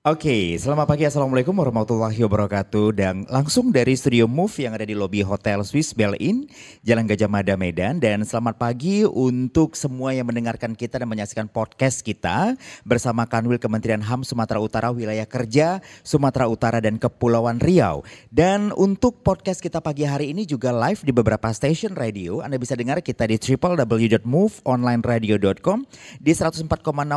Oke, selamat pagi, Assalamualaikum warahmatullahi wabarakatuh. Dan langsung dari Studio Move yang ada di lobi Hotel Swiss Bell Inn, Jalan Gajah Mada, Medan. Dan selamat pagi untuk semua yang mendengarkan kita dan menyaksikan podcast kita bersama Kanwil Kementerian HAM Sumatera Utara, Wilayah Kerja Sumatera Utara dan Kepulauan Riau. Dan untuk podcast kita pagi hari ini juga live di beberapa stasiun radio. Anda bisa dengar kita di www.moveonlineradio.com, di 104,6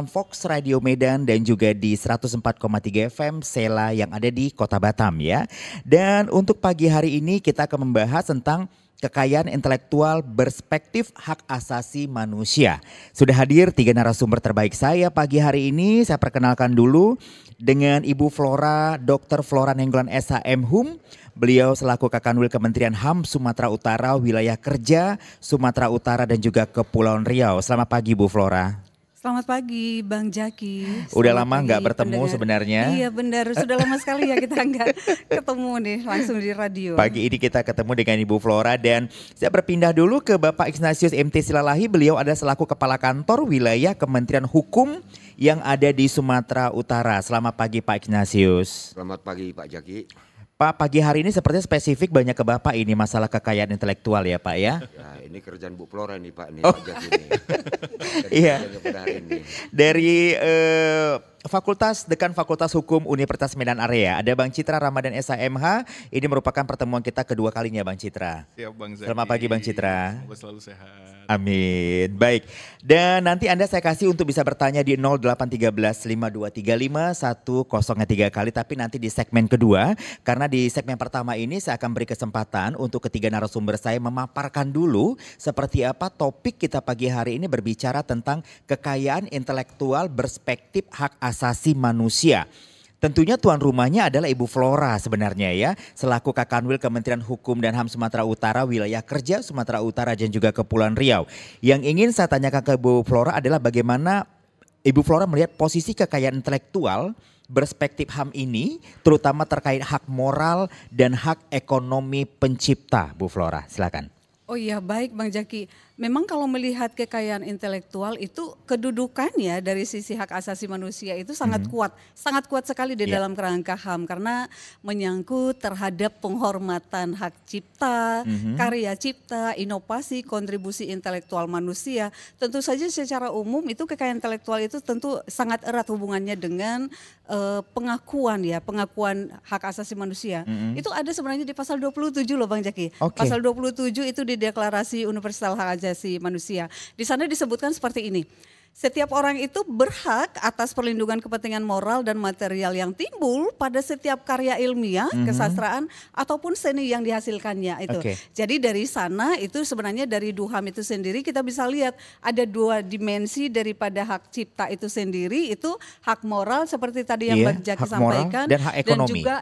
Fox Radio Medan dan juga di 104,3 FM Sela yang ada di Kota Batam ya. Dan untuk pagi hari ini kita akan membahas tentang kekayaan intelektual berspektif hak asasi manusia. Sudah hadir 3 narasumber terbaik saya pagi hari ini. Saya perkenalkan dulu dengan Ibu Flora, Dr. Flora Nenggolan SHM HUM. Beliau selaku Kakanwil Kementerian HAM Sumatera Utara, Wilayah Kerja Sumatera Utara dan juga Kepulauan Riau. Selamat pagi Bu Flora. Selamat pagi Bang Jaki. Udah lama nggak bertemu pendengar. sebenarnya. Iya benar, sudah lama sekali ya kita nggak ketemu nih langsung di radio. Pagi ini kita ketemu dengan Ibu Flora dan saya berpindah dulu ke Bapak Ignatius MT Silalahi. Beliau ada selaku Kepala Kantor Wilayah Kementerian Hukum yang ada di Sumatera Utara. Selamat pagi Pak Ignatius. Selamat pagi Pak Jaki. Pak, pagi hari ini sepertinya spesifik banyak ke Bapak ini masalah kekayaan intelektual ya Pak ya. Ya ini kerjaan Bu Flora nih Pak, nih Oh. Pak Jaki nih. Iya. Pada hari ini. Dari Dekan Fakultas Hukum Universitas Medan Area ada Bang Citra Ramadan SHMH. Ini merupakan pertemuan kita kedua kalinya Bang Citra. Siap Bang Zaki. Selamat pagi Bang Citra. Semoga selalu sehat. Amin. Baik. Dan nanti Anda saya kasih untuk bisa bertanya di 0813 5235 103 kali. Tapi nanti di segmen kedua. Karena di segmen pertama ini saya akan beri kesempatan untuk ketiga narasumber saya memaparkan dulu seperti apa topik kita pagi hari ini berbicara tentang kekayaan intelektual berspektif hak asasi manusia. Tentunya tuan rumahnya adalah Ibu Flora sebenarnya ya, selaku Kakanwil Kementerian Hukum dan HAM Sumatera Utara, Wilayah Kerja Sumatera Utara dan juga Kepulauan Riau. Yang ingin saya tanyakan ke Ibu Flora adalah bagaimana Ibu Flora melihat posisi kekayaan intelektual berspektif HAM ini, terutama terkait hak moral dan hak ekonomi pencipta. Bu Flora, silakan. Oh iya baik Bang Jaki. Memang kalau melihat kekayaan intelektual itu kedudukannya dari sisi hak asasi manusia itu sangat kuat sekali di dalam kerangka HAM karena menyangkut terhadap penghormatan hak cipta, karya cipta, inovasi, kontribusi intelektual manusia. Tentu saja secara umum itu kekayaan intelektual itu tentu sangat erat hubungannya dengan pengakuan hak asasi manusia. Itu ada sebenarnya di pasal 27 loh Bang Jaki. Okay. Pasal 27 itu di Deklarasi Universal Hak Asasi Manusia. Di sana disebutkan seperti ini. Setiap orang itu berhak atas perlindungan kepentingan moral dan material yang timbul pada setiap karya ilmiah, kesastraan ataupun seni yang dihasilkannya itu. Okay. Jadi dari sana itu sebenarnya dari DUHAM itu sendiri kita bisa lihat ada 2 dimensi daripada hak cipta itu sendiri, itu hak moral seperti tadi yang Bang Jaki sampaikan dan hak ekonomi. Dan juga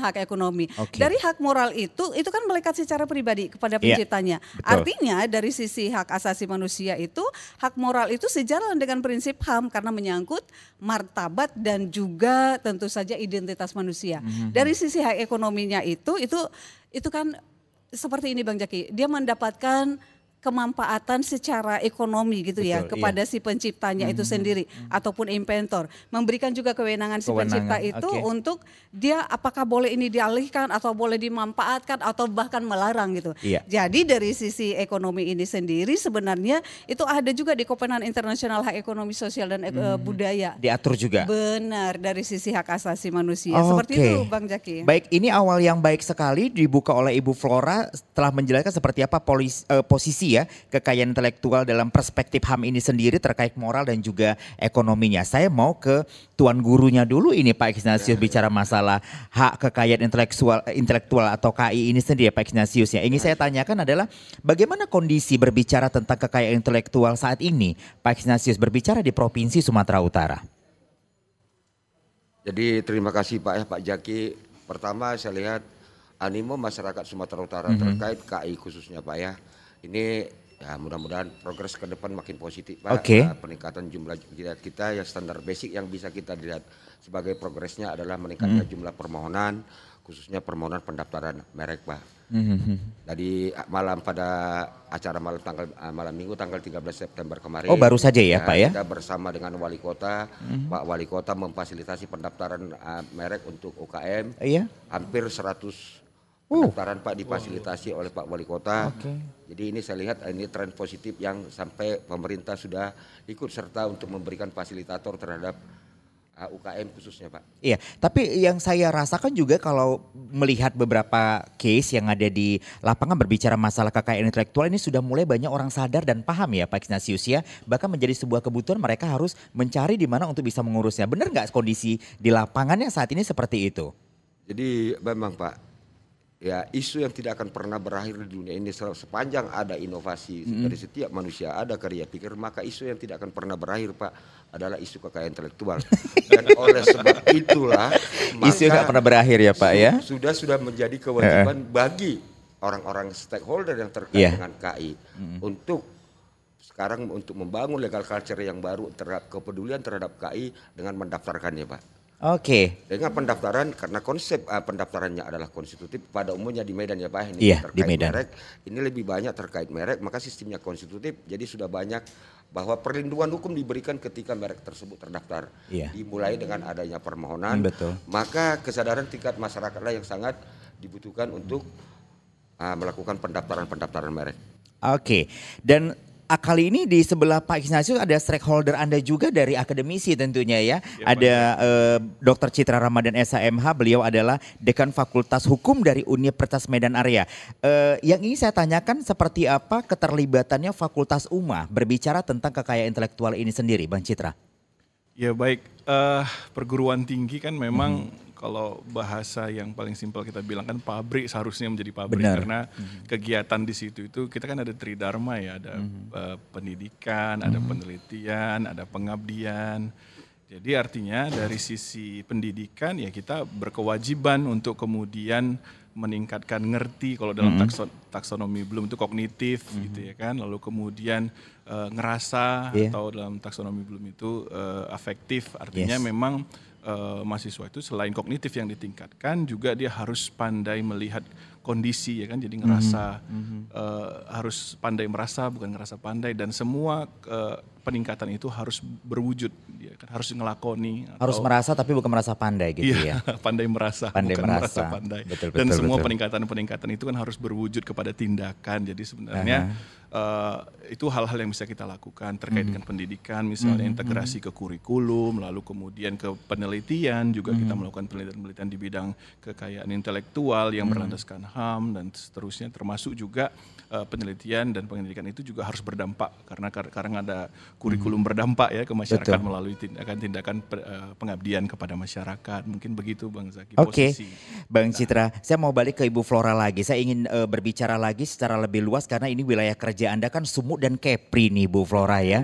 hak ekonomi. Okay. Dari hak moral itu kan melekat secara pribadi kepada penciptanya. Betul. Artinya dari sisi hak asasi manusia itu hak moral itu sejalan dengan prinsip HAM karena menyangkut martabat dan juga tentu saja identitas manusia. Dari sisi hak ekonominya itu kan seperti ini Bang Jaki, dia mendapatkan kemanfaatan secara ekonomi gitu ya kepada si penciptanya itu sendiri ataupun inventor, memberikan juga kewenangan si pencipta itu untuk dia apakah boleh ini dialihkan atau boleh dimanfaatkan atau bahkan melarang gitu. Jadi dari sisi ekonomi ini sendiri sebenarnya itu ada juga di Kopenhagen Internasional Hak Ekonomi Sosial dan Budaya. Diatur juga. Benar, dari sisi hak asasi manusia. Seperti itu Bang Jaki. Baik, ini awal yang baik sekali dibuka oleh Ibu Flora setelah menjelaskan seperti apa posisi ya kekayaan intelektual dalam perspektif HAM ini sendiri terkait moral dan juga ekonominya. Saya mau ke tuan gurunya dulu ini Pak Ignatius bicara masalah hak kekayaan intelektual atau KI ini sendiri Pak Ignatius ya. Ingin saya tanyakan adalah bagaimana kondisi berbicara tentang kekayaan intelektual saat ini Pak Ignatius berbicara di Provinsi Sumatera Utara. Jadi terima kasih Pak Jaki. Pertama saya lihat animo masyarakat Sumatera Utara terkait KI khususnya Pak ya. Ini ya mudah-mudahan progres ke depan makin positif Pak. Peningkatan jumlah kita ya standar basic yang bisa kita lihat sebagai progresnya adalah meningkatnya jumlah permohonan, khususnya permohonan pendaftaran merek, Pak. Tadi pada acara malam Minggu tanggal 13 September kemarin. Oh, baru saja ya, Pak ya? Kita bersama dengan Wali Kota, Pak Wali Kota memfasilitasi pendaftaran merek untuk UKM. Iya. Hampir 100 pendaftaran Pak difasilitasi oleh Pak Wali Kota. Jadi ini saya lihat ini tren positif yang sampai pemerintah sudah ikut serta untuk memberikan fasilitator terhadap UKM khususnya, Pak. Iya, tapi yang saya rasakan juga kalau melihat beberapa case yang ada di lapangan berbicara masalah kekayaan intelektual ini sudah mulai banyak orang sadar dan paham ya Pak Ignatius ya. Bahkan menjadi sebuah kebutuhan mereka harus mencari di mana untuk bisa mengurusnya. Benar nggak kondisi di lapangannya saat ini seperti itu? Jadi memang Pak, ya isu yang tidak akan pernah berakhir di dunia ini sepanjang ada inovasi dari setiap manusia, ada karya pikir, maka isu yang tidak akan pernah berakhir Pak adalah isu kekayaan intelektual. Dan oleh sebab itulah isu nggak pernah berakhir ya Pak ya. Sudah menjadi kewajiban bagi orang-orang stakeholder yang terkait dengan KI untuk sekarang untuk membangun legal culture yang baru terhadap kepedulian terhadap KI dengan mendaftarkannya, Pak. Oke. Dengan pendaftaran, karena konsep pendaftarannya adalah konstitutif pada umumnya di Medan ya Pak, ini terkait di Medan. merek, ini lebih banyak terkait merek, maka sistemnya konstitutif, jadi sudah banyak bahwa perlindungan hukum diberikan ketika merek tersebut terdaftar. Dimulai dengan adanya permohonan, maka kesadaran tingkat masyarakatlah yang sangat dibutuhkan untuk melakukan pendaftaran merek. Oke, dan kali ini di sebelah Pak Ignatius ada stakeholder Anda juga dari akademisi tentunya ya. Ada Dr. Citra Ramadan SHMH, beliau adalah Dekan Fakultas Hukum dari Universitas Medan Area. Yang ini saya tanyakan seperti apa keterlibatannya Fakultas UMA berbicara tentang kekayaan intelektual ini sendiri, Bang Citra? Ya baik, perguruan tinggi kan memang kalau bahasa yang paling simpel kita bilang kan pabrik seharusnya menjadi pabrik. Karena kegiatan di situ itu kita kan ada tridharma ya, ada pendidikan, ada penelitian, ada pengabdian. Jadi artinya dari sisi pendidikan ya kita berkewajiban untuk kemudian meningkatkan ngerti, kalau dalam taksonomi Bloom itu kognitif gitu ya kan, lalu kemudian ngerasa atau dalam taksonomi Bloom itu afektif, artinya memang mahasiswa itu selain kognitif yang ditingkatkan juga dia harus pandai melihat kondisi ya kan, jadi ngerasa harus pandai merasa bukan ngerasa pandai, dan semua peningkatan itu harus berwujud ya kan, harus ngelakoni harus merasa tapi bukan merasa pandai gitu ya. Pandai merasa bukan merasa pandai. Dan semua peningkatan itu kan harus berwujud kepada tindakan. Jadi sebenarnya itu hal-hal yang bisa kita lakukan terkait dengan pendidikan, misalnya integrasi ke kurikulum, lalu kemudian ke penelitian juga kita melakukan penelitian di bidang kekayaan intelektual yang berlandaskan HAM dan seterusnya, termasuk juga penelitian dan pendidikan itu juga harus berdampak karena ada kurikulum berdampak ya ke masyarakat melalui tindakan-tindakan pengabdian kepada masyarakat. Mungkin begitu Bang Zaki. Oke, Bang Citra, saya mau balik ke Ibu Flora lagi. Saya ingin berbicara lagi secara lebih luas karena ini wilayah kerja Anda kan Sumut dan Kepri nih Bu Flora ya.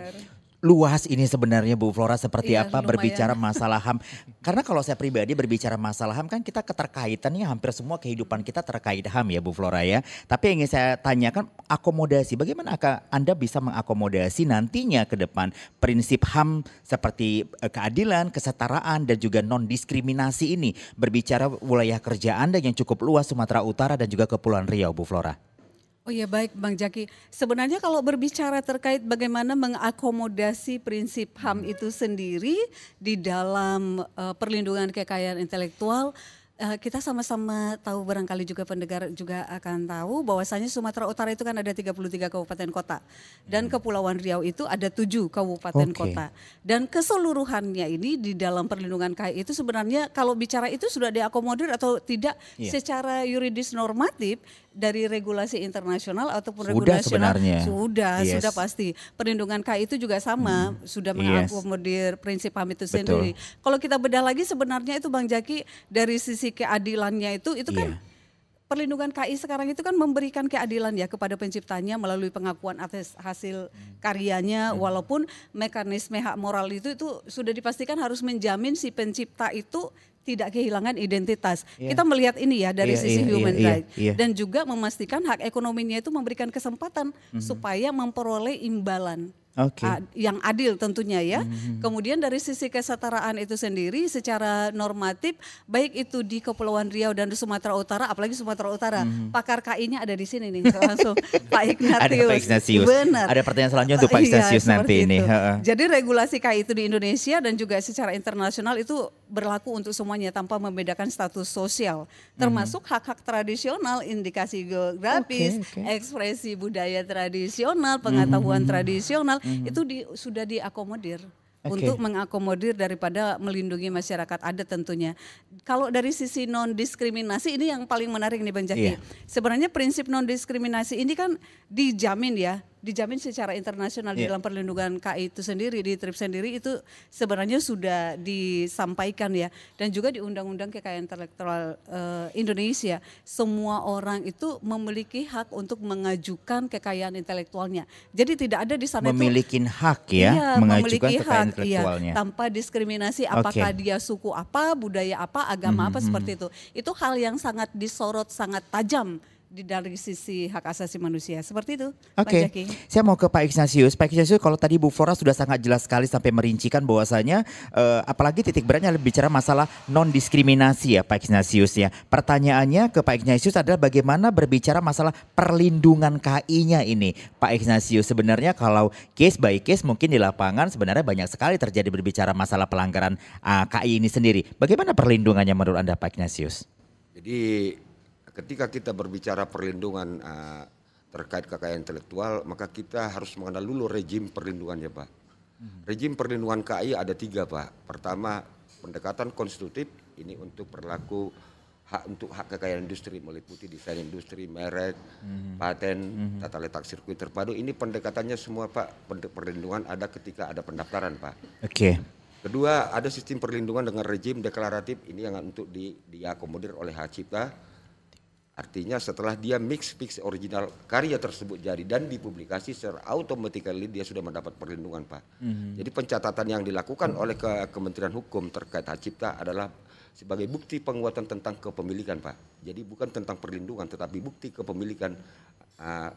Luas ini sebenarnya Bu Flora seperti apa lumayan. Berbicara masalah HAM. Karena kalau saya pribadi berbicara masalah HAM kan kita keterkaitannya hampir semua kehidupan kita terkait HAM ya Bu Flora ya. Tapi yang ingin saya tanyakan akomodasi. Bagaimana Anda bisa mengakomodasi nantinya ke depan prinsip HAM seperti keadilan, kesetaraan dan juga non-diskriminasi ini. Berbicara wilayah kerja Anda yang cukup luas Sumatera Utara dan juga Kepulauan Riau Bu Flora. Oh ya baik Bang Jaki, sebenarnya kalau berbicara terkait bagaimana mengakomodasi prinsip HAM itu sendiri di dalam perlindungan kekayaan intelektual, kita sama-sama tahu, barangkali juga pendengar juga akan tahu bahwasanya Sumatera Utara itu kan ada 33 kabupaten kota dan Kepulauan Riau itu ada 7 kabupaten kota. Dan keseluruhannya ini di dalam perlindungan KI itu sebenarnya kalau bicara itu sudah diakomodir atau tidak secara yuridis normatif dari regulasi internasional ataupun regulasi nasional sudah pasti. Perlindungan KI itu juga sama sudah mengakomodir prinsip HAM itu sendiri. Kalau kita bedah lagi sebenarnya itu Bang Jaki dari sisi keadilannya itu kan perlindungan KI sekarang itu kan memberikan keadilan ya kepada penciptanya melalui pengakuan atas hasil karyanya, walaupun mekanisme hak moral itu sudah dipastikan harus menjamin si pencipta itu tidak kehilangan identitas. Kita melihat ini ya dari sisi human rights dan juga memastikan hak ekonominya itu memberikan kesempatan supaya memperoleh imbalan yang adil tentunya ya. Kemudian dari sisi kesetaraan itu sendiri secara normatif baik itu di Kepulauan Riau dan di Sumatera Utara, apalagi Sumatera Utara, pakar KI-nya ada di sini nih langsung Pak Ignatius. Ada Pak Ignatius. Benar. Ada pertanyaan selanjutnya untuk Pak Ignatius nanti ini. Jadi regulasi KI itu di Indonesia dan juga secara internasional itu berlaku untuk semuanya tanpa membedakan status sosial, termasuk hak-hak tradisional, indikasi geografis, ekspresi budaya tradisional, pengetahuan tradisional. Itu sudah diakomodir untuk mengakomodir daripada melindungi masyarakat adat tentunya. Kalau dari sisi non diskriminasi ini yang paling menarik nih Bang Jaki. Sebenarnya prinsip non diskriminasi ini kan dijamin secara internasional di dalam perlindungan KI itu sendiri, di TRIPS sendiri itu sebenarnya sudah disampaikan ya, dan juga di Undang-Undang Kekayaan Intelektual Indonesia, semua orang itu memiliki hak untuk mengajukan kekayaan intelektualnya. Jadi tidak ada di sana memiliki hak ya, mengajukan kekayaan intelektualnya tanpa diskriminasi, apakah dia suku apa, budaya apa, agama apa seperti itu. Itu hal yang sangat disorot, sangat tajam dari sisi hak asasi manusia. Seperti itu, Pak Jaki. Saya mau ke Pak Ignatius. Pak Ignatius, kalau tadi Bu Fora sudah sangat jelas sekali sampai merincikan bahwasanya apalagi titik beratnya bicara masalah non-diskriminasi ya Pak Ignatius ya. Pertanyaannya ke Pak Ignatius adalah bagaimana berbicara masalah perlindungan KI-nya ini. Pak Ignatius, sebenarnya kalau case by case mungkin di lapangan sebenarnya banyak sekali terjadi berbicara masalah pelanggaran KI ini sendiri. Bagaimana perlindungannya menurut Anda Pak Ignatius? Jadi ketika kita berbicara perlindungan terkait kekayaan intelektual, maka kita harus mengenal dulu rejim perlindungannya Pak. Rejim perlindungan KI ada 3 Pak. Pertama, pendekatan konstitutif, ini untuk berlaku untuk hak kekayaan industri, meliputi desain industri, merek, paten, tata letak sirkuit terpadu. Ini pendekatannya semua Pak, perlindungan ada ketika ada pendaftaran Pak. Kedua, ada sistem perlindungan dengan rejim deklaratif, ini yang untuk diakomodir oleh hak cipta. Artinya setelah dia fix original karya tersebut jadi dan dipublikasi secara automatically dia sudah mendapat perlindungan Pak. Jadi pencatatan yang dilakukan oleh Kementerian Hukum terkait hak cipta adalah sebagai bukti penguatan tentang kepemilikan Pak. Jadi bukan tentang perlindungan tetapi bukti kepemilikan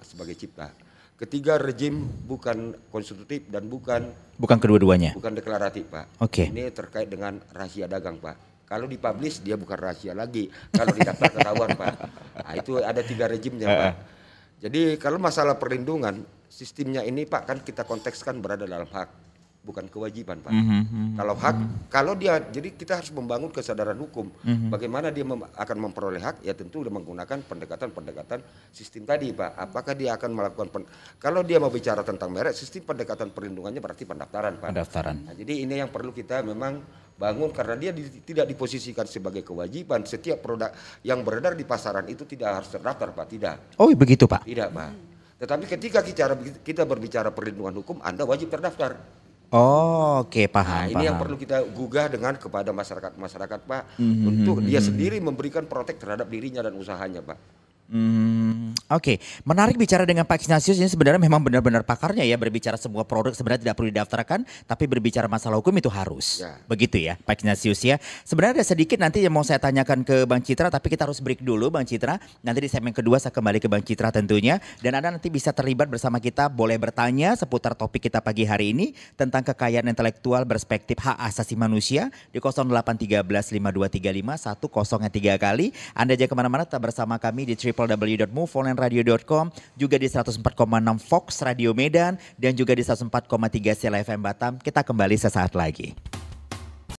sebagai cipta. Ketiga, rejim bukan konstitutif dan bukan kedua-duanya. Bukan deklaratif Pak. Ini terkait dengan rahasia dagang Pak. Kalau dipublish dia bukan rahasia lagi. Kalau didaftar ketahuan Pak. Nah, itu ada 3 rejimnya Pak. Jadi kalau masalah perlindungan, sistemnya ini Pak kan kita kontekskan berada dalam hak, bukan kewajiban Pak. Kalau hak, kalau dia, jadi kita harus membangun kesadaran hukum. Bagaimana dia akan memperoleh hak, ya tentu udah menggunakan pendekatan-pendekatan sistem tadi Pak. Apakah dia akan melakukan, kalau dia mau bicara tentang merek, sistem pendekatan perlindungannya berarti pendaftaran Pak. Nah, jadi ini yang perlu kita memang bangun karena dia tidak diposisikan sebagai kewajiban. Setiap produk yang beredar di pasaran itu tidak harus terdaftar Pak, tidak. Oh begitu Pak? Tidak Pak. Tetapi ketika kita berbicara perlindungan hukum, Anda wajib terdaftar. Paham. Nah, ini yang perlu kita gugah kepada masyarakat Pak, untuk dia sendiri memberikan protek terhadap dirinya dan usahanya Pak. Menarik bicara dengan Pak Ignatius, ini sebenarnya memang benar-benar pakarnya ya, berbicara semua produk sebenarnya tidak perlu didaftarkan, tapi berbicara masalah hukum itu harus. Begitu ya Pak Ignatius ya. Sebenarnya ada sedikit nanti yang mau saya tanyakan ke Bang Citra, tapi kita harus break dulu Bang Citra. Nanti di segmen kedua saya kembali ke Bang Citra tentunya, dan Anda nanti bisa terlibat bersama kita, boleh bertanya seputar topik kita pagi hari ini tentang kekayaan intelektual berspektif hak asasi manusia di 0813 5235 103 kali. Anda jangan kemana-mana, tetap bersama kami di www.moveonlineradio.com, juga di 104,6 Fox Radio Medan, dan juga di 104,3 Sela FM Batam. Kita kembali sesaat lagi.